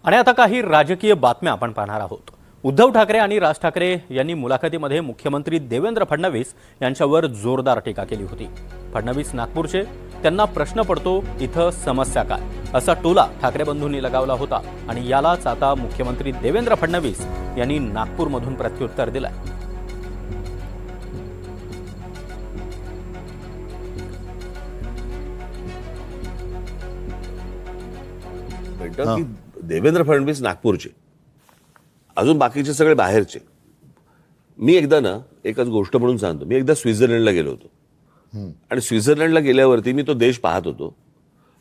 आणि आता काही राजकीय बातम्या आपण पाहणार आहोत। उद्धव ठाकरे आणि राज ठाकरे यांनी मुलाखतीमध्ये मुख्यमंत्री देवेंद्र फडणवीस यांच्यावर जोरदार टीका केली होती। फडणवीस नागपूरचे, त्यांना प्रश्न पडतो इथं समस्या काय, असा टोला ठाकरे बंधूंनी लगावला होता आणि यालाच आता मुख्यमंत्री देवेंद्र फडणवीस यांनी नागपूरमधून प्रत्युत्तर दिलंय। की देवेंद्र फडणवीस नागपूरचे, अजून बाकीचे सगळे बाहेरचे। मी एकदा ना एकच गोष्ट म्हणून सांगतो, मी एकदा स्वित्झर्लंडला गेलो होतो आणि स्वित्झर्लंडला गेल्यावरती मी तो देश पाहत होतो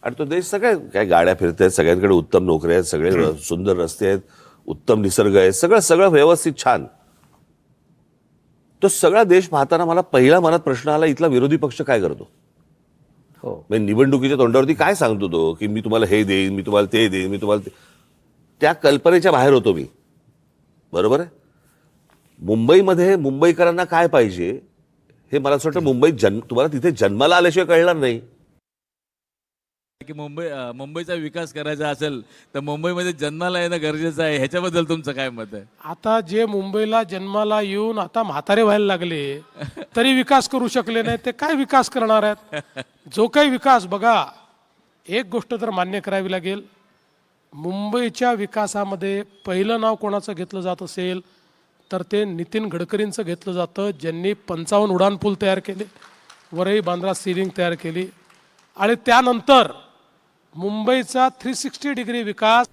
आणि तो देश सगळ्या काय गाड्या फिरत आहेत, सगळ्यांकडे उत्तम नोकऱ्या आहेत, सगळे सुंदर रस्ते आहेत, उत्तम निसर्ग आहे, सगळं सगळं व्यवस्थित छान। तो सगळा देश पाहताना मला पहिला मनात प्रश्न आला, इथला विरोधी पक्ष काय करतो? म्हणजे निवडणुकीच्या तोंडावरती काय सांगतो तो की मी तुम्हाला हे देईन, मी तुम्हाला ते देईन, मी तुम्हाला त्या कल्पनेच्या बाहेर होतो मी। बरोबर आहे। मुंबईमध्ये मुंबईकरांना काय पाहिजे हे मला असं वाटतं मुंबईत तुम्हाला तिथे जन्माला आल्याशिवाय कळणार नाही की मुंबईचा विकास करायचा असेल तर मुंबईमध्ये जन्माला येणं गरजेचं आहे। ह्याच्याबद्दल तुमचं काय मत आहे? आता जे मुंबईला जन्माला येऊन आता म्हातारे व्हायला लागले तरी विकास करू शकले नाही, ते काय विकास करणार आहेत? जो काही विकास बघा, एक गोष्ट तर मान्य करावी लागेल, मुंबईच्या विकासामध्ये पहिलं नाव कोणाचं घेतलं जात असेल तर ते नितीन गडकरींचं घेतलं जातं, ज्यांनी 55 उड्डाणपूल तयार केले, वरई बांद्रा सीलिंग तयार केली आणि त्यानंतर मुंबईचा 360 डिग्री विकास